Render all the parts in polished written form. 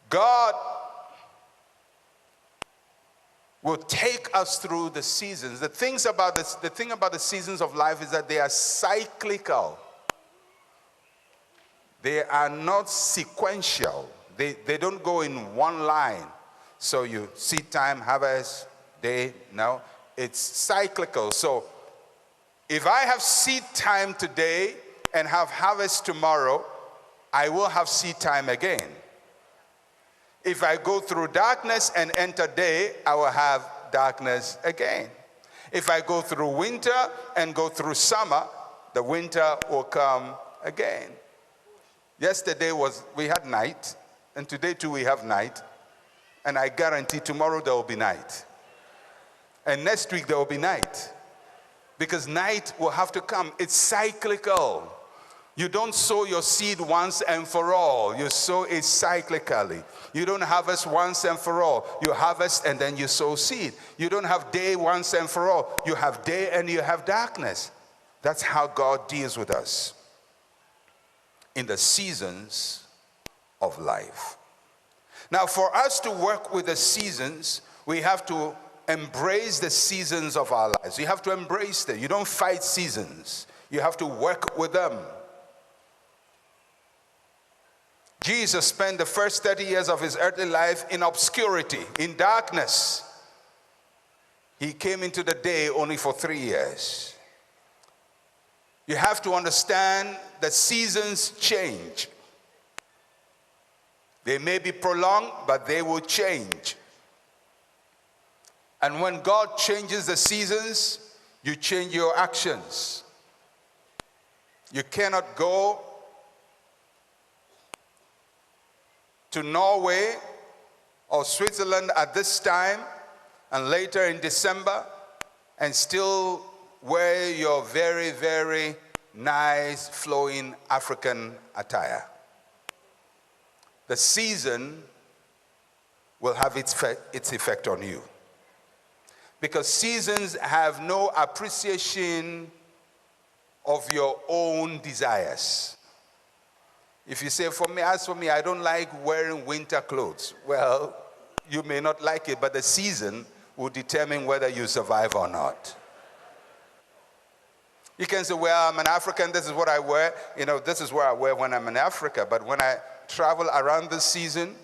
God will take us through the seasons. The thing about the seasons of life is that they are cyclical. They are not sequential. They don't go in one line. So you seed time, harvest, day, no. It's cyclical. So if I have seed time today and have harvest tomorrow, I will have seed time again. If I go through darkness and enter day, I will have darkness again. If I go through winter and go through summer, the winter will come again. Yesterday we had night, and today too we have night, and I guarantee tomorrow there will be night. And next week there will be night, because night will have to come. It's cyclical. You don't sow your seed once and for all. You sow it cyclically. You don't harvest once and for all. You harvest and then you sow seed. You don't have day once and for all. You have day and you have darkness. That's how God deals with us in the seasons of life. Now, for us to work with the seasons, we have to embrace the seasons of our lives. You have to embrace them. You don't fight seasons. You have to work with them. Jesus spent the first 30 years of his earthly life in obscurity, in darkness. He came into the day only for 3 years. You have to understand that seasons change. They may be prolonged, but they will change. And when God changes the seasons, you change your actions. You cannot go to Norway or Switzerland at this time and later in December and still wear your very, very nice flowing African attire. The season will have its effect on you, because seasons have no appreciation of your own desires. If you say, as for me, I don't like wearing winter clothes. Well, you may not like it, but the season will determine whether you survive or not. You can say, well, I'm an African, this is what I wear. This is what I wear when I'm in Africa. But when I travel around this season,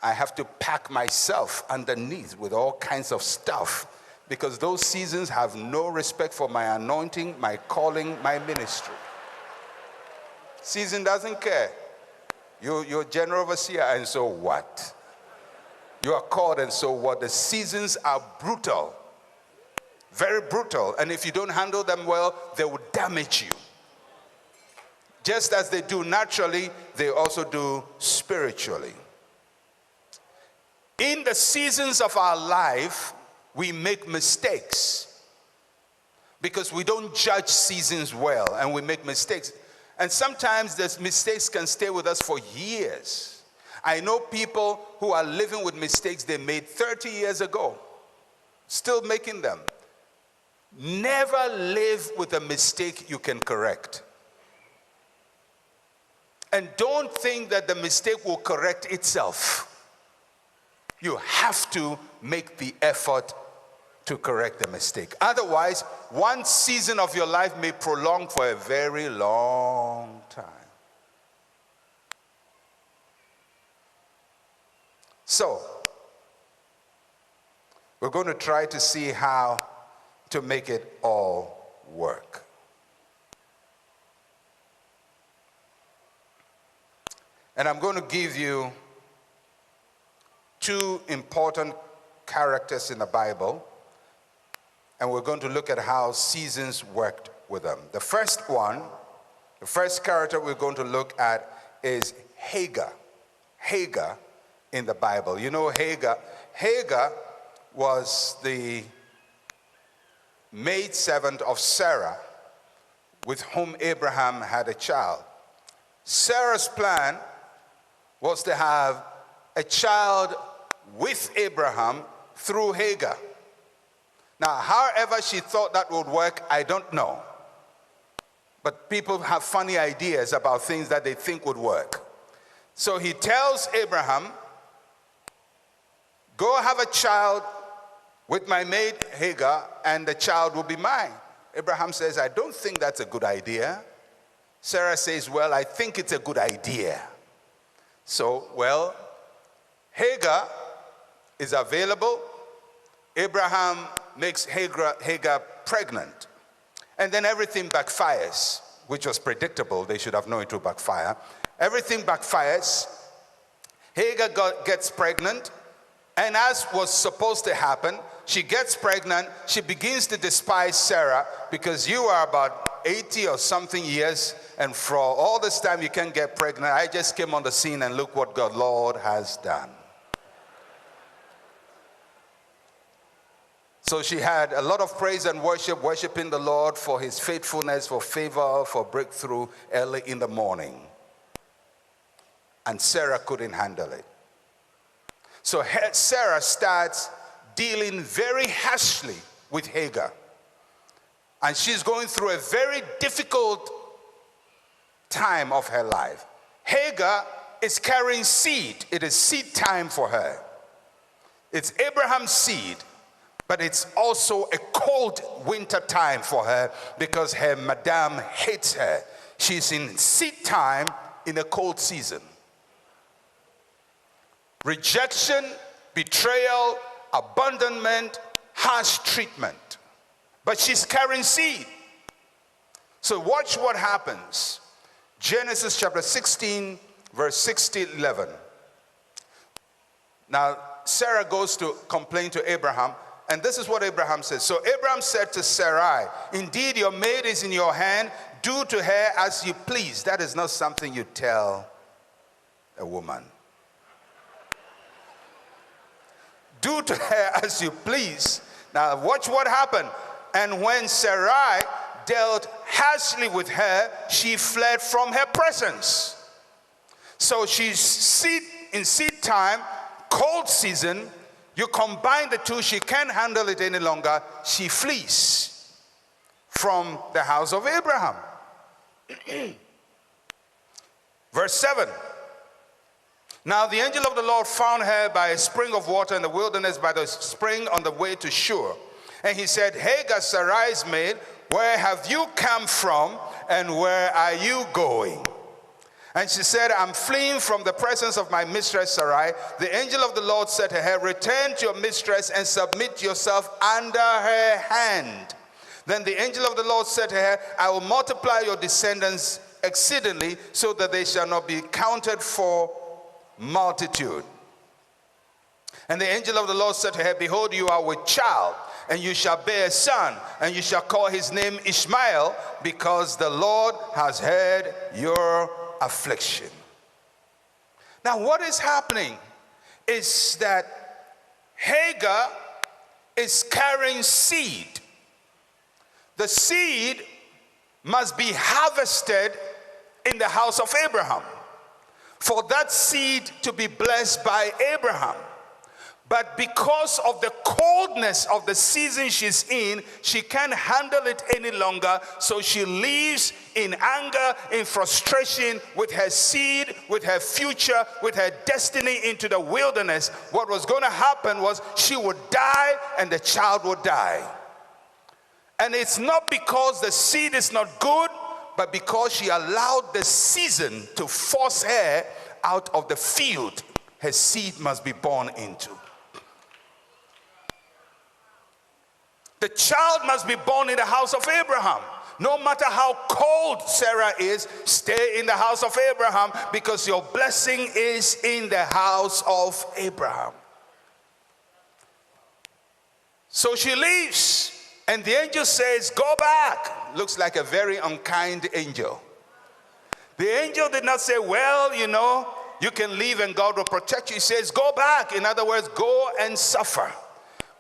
I have to pack myself underneath with all kinds of stuff, because those seasons have no respect for my anointing, my calling, my ministry. Season doesn't care. You're general overseer, and so what? You are called, and so what? The seasons are brutal, very brutal, and if you don't handle them well, they will damage you. Just as they do naturally, they also do spiritually. In the seasons of our life, we make mistakes because we don't judge seasons well, and we make mistakes. And sometimes those mistakes can stay with us for years. I know people who are living with mistakes they made 30 years ago, still making them. Never live with a mistake you can correct. And don't think that the mistake will correct itself. You have to make the effort to correct the mistake. Otherwise, one season of your life may prolong for a very long time. So, we're going to try to see how to make it all work. And I'm going to give you two important characters in the Bible, and we're going to look at how seasons worked with them. The first character we're going to look at is Hagar. Hagar in the Bible. You know Hagar? Hagar was the maidservant of Sarah, with whom Abraham had a child. Sarah's plan was to have a child with Abraham through Hagar. Now, however she thought that would work, I don't know. But people have funny ideas about things that they think would work. So he tells Abraham Go have a child with my maid Hagar, and the child will be mine. Abraham says, I don't think that's a good idea. Sarah says, well, I think it's a good idea. So, well, Hagar is available. Abraham makes Hagar pregnant. And then everything backfires, which was predictable. They should have known it would backfire. Everything backfires. Hagar gets pregnant. And as was supposed to happen, she gets pregnant. She begins to despise Sarah because you are about 80 or something years. And for all this time you can't get pregnant. I just came on the scene and look what God, Lord, has done. So she had a lot of praise and worship, worshiping the Lord for his faithfulness, for favor, for breakthrough early in the morning. And Sarah couldn't handle it. So Sarah starts dealing very harshly with Hagar. And she's going through a very difficult time of her life. Hagar is carrying seed. It is seed time for her. It's Abraham's seed. But it's also a cold winter time for her because her madam hates her. She's in seed time in a cold season. Rejection, betrayal, abandonment, harsh treatment. But she's carrying seed. So watch what happens. Genesis chapter 16, verse 11. Now, Sarah goes to complain to Abraham. And this is what Abraham says. So Abraham said to Sarai, indeed your maid is in your hand. Do to her as you please. That is not something you tell a woman. Do to her as you please. Now watch what happened. And when Sarai dealt harshly with her, she fled from her presence. So she's in seed time, cold season. You combine the two, she can't handle it any longer. She flees from the house of Abraham. Verse 7. Now the angel of the Lord found her by a spring of water in the wilderness, by the spring on the way to Shur. And he said, Hagar, Sarai's maid, where have you come from and where are you going? And she said, I'm fleeing from the presence of my mistress Sarai. The angel of the Lord said to her, return to your mistress and submit yourself under her hand. Then the angel of the Lord said to her, I will multiply your descendants exceedingly so that they shall not be counted for multitude. And the angel of the Lord said to her, behold, you are with child, and you shall bear a son, and you shall call his name Ishmael, because the Lord has heard your affliction. Now what is happening is that Hagar is carrying seed. The seed must be harvested in the house of Abraham for that seed to be blessed by Abraham. But because of the coldness of the season she's in, she can't handle it any longer. So she leaves in anger, in frustration with her seed, with her future, with her destiny into the wilderness. What was going to happen was she would die and the child would die. And it's not because the seed is not good, but because she allowed the season to force her out of the field her seed must be born into. The child must be born in the house of Abraham. No matter how cold Sarah is, stay in the house of Abraham because your blessing is in the house of Abraham. So she leaves, and the angel says, go back. Looks like a very unkind angel. The angel did not say, well, you know, you can leave and God will protect you. He says, go back. In other words, go and suffer.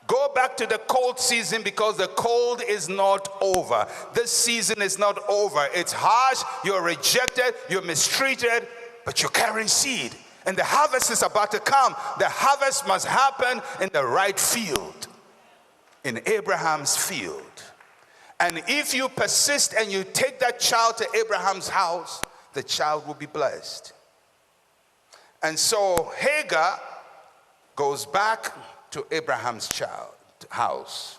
Go back to the cold season because the cold is not over. This season is not over. It's harsh, you're rejected, you're mistreated, but you're carrying seed. And the harvest is about to come. The harvest must happen in the right field, in Abraham's field. And if you persist and you take that child to Abraham's house, the child will be blessed. And so Hagar goes back to Abraham's house,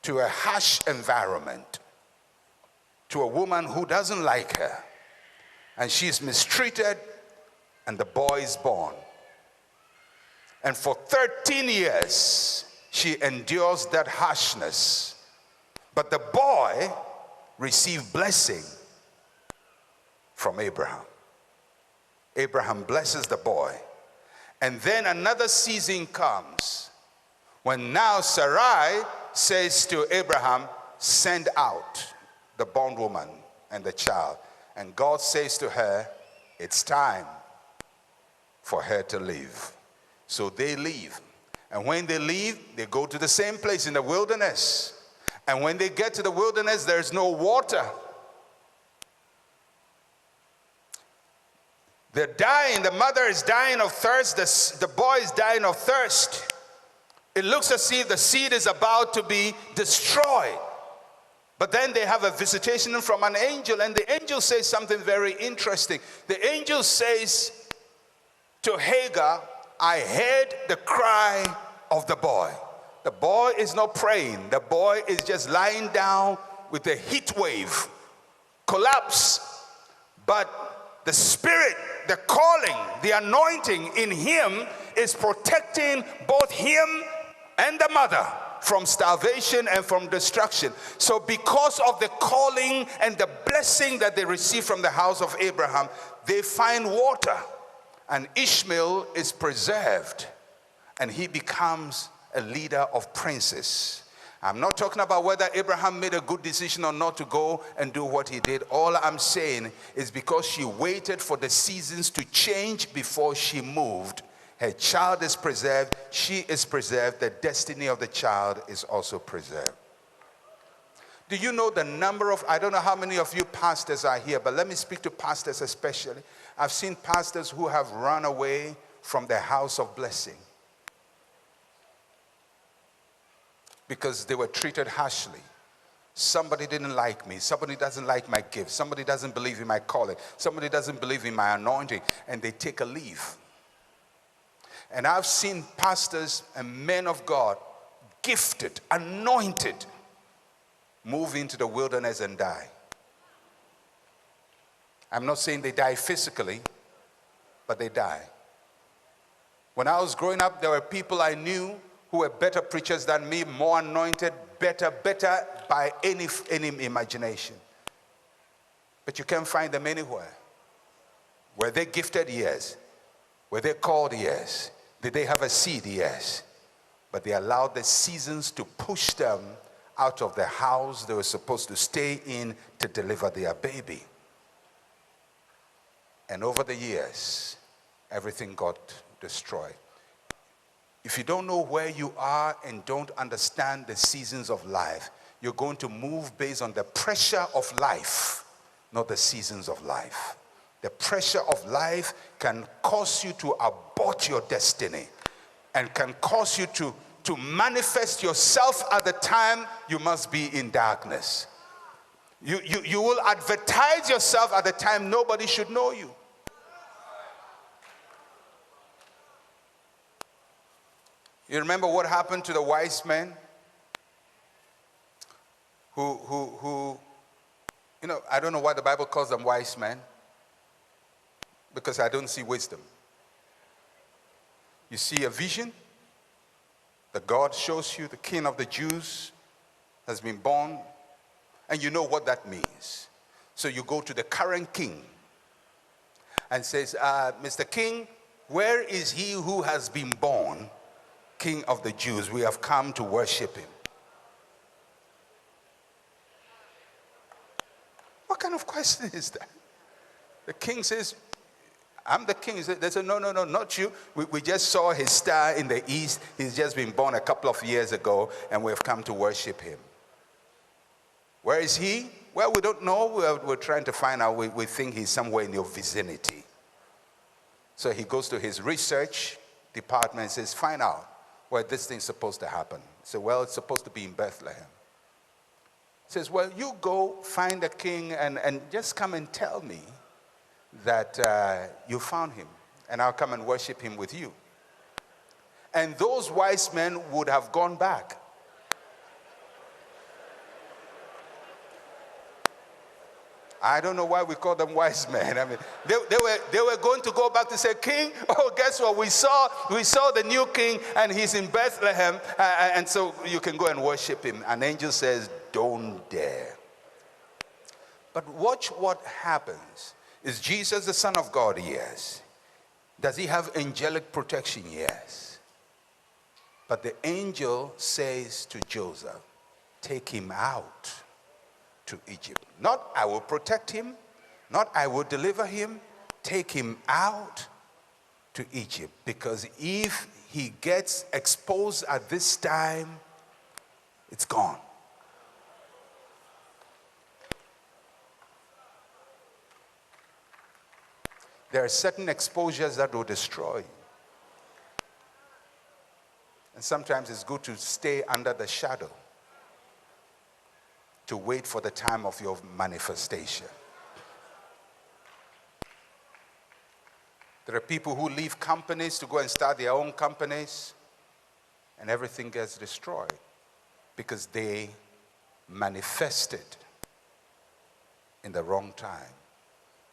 to a harsh environment, to a woman who doesn't like her, and she's mistreated, and the boy is born. And for 13 years, she endures that harshness. But the boy received blessing from Abraham. Abraham blesses the boy. And then another season comes when now Sarai says to Abraham, send out the bondwoman and the child. And God says to her, it's time for her to leave. So they leave. And when they leave, they go to the same place in the wilderness. And when they get to the wilderness, there's no water. They're dying. The mother is dying of thirst. The boy is dying of thirst. It looks as if the seed is about to be destroyed. But then they have a visitation from an angel, and the angel says something very interesting. The angel says to Hagar, I heard the cry of the boy. The boy is not praying. The boy is just lying down with a heat wave, collapse. But the spirit, the calling, the anointing in him is protecting both him and the mother from starvation and from destruction. So because of the calling and the blessing that they receive from the house of Abraham, they find water, and Ishmael is preserved, and he becomes a leader of princes. I'm not talking about whether Abraham made a good decision or not to go and do what he did. All I'm saying is because she waited for the seasons to change before she moved, her child is preserved, she is preserved, the destiny of the child is also preserved. Do you know the number of, I don't know how many of you pastors are here, but let me speak to pastors especially. I've seen pastors who have run away from the house of blessing because they were treated harshly. Somebody didn't like me. Somebody doesn't like my gift. Somebody doesn't believe in my calling. Somebody doesn't believe in my anointing, and they take a leave. And I've seen pastors and men of God, gifted, anointed, move into the wilderness and die. I'm not saying they die physically, but they die. When I was growing up, there were people I knew who were better preachers than me, more anointed, better by any imagination. But you can't find them anywhere. Were they gifted? Yes. Were they called? Yes. Did they have a seed? Yes. But they allowed the seasons to push them out of the house they were supposed to stay in to deliver their baby. And over the years, everything got destroyed. If you don't know where you are and don't understand the seasons of life, you're going to move based on the pressure of life, not the seasons of life. The pressure of life can cause you to abort your destiny and can cause you to manifest yourself at the time you must be in darkness. You will advertise yourself at the time nobody should know you. You remember what happened to the wise men who I don't know why the Bible calls them wise men, because I don't see wisdom. You see a vision that God shows you, the King of the Jews has been born, and you know what that means. So you go to the current king and says, Mr. King, where is he who has been born, King of the Jews? We have come to worship him. What kind of question is that? The king says, I'm the king. They said, no, not you. We just saw his star in the east. He's just been born a couple of years ago, and we've come to worship him. Where is he? Well, we don't know. We're trying to find out. We think he's somewhere in your vicinity. So he goes to his research department and says, find out where this thing's supposed to happen. So, well, it's supposed to be in Bethlehem. He says, well, you go find the king and just come and tell me that you found him, and I'll come and worship him with you. and those wise men would have gone back. I don't know why we call them wise men. I mean, they were going to go back to say, King, oh, guess what? We saw the new king, and he's in Bethlehem, and so you can go and worship him. An angel says, don't dare. But watch what happens. Is Jesus the Son of God? Yes. Does he have angelic protection? Yes. But the angel says to Joseph, take him out to Egypt. Not I will protect him, not I will deliver him. Take him out to Egypt, because if he gets exposed at this time, it's gone. There are certain exposures that will destroy you. And sometimes it's good to stay under the shadow, to wait for the time of your manifestation. There are people who leave companies to go and start their own companies, and everything gets destroyed because they manifested in the wrong time.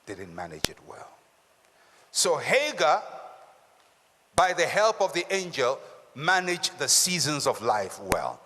They didn't manage it well. So Hagar, by the help of the angel, managed the seasons of life well.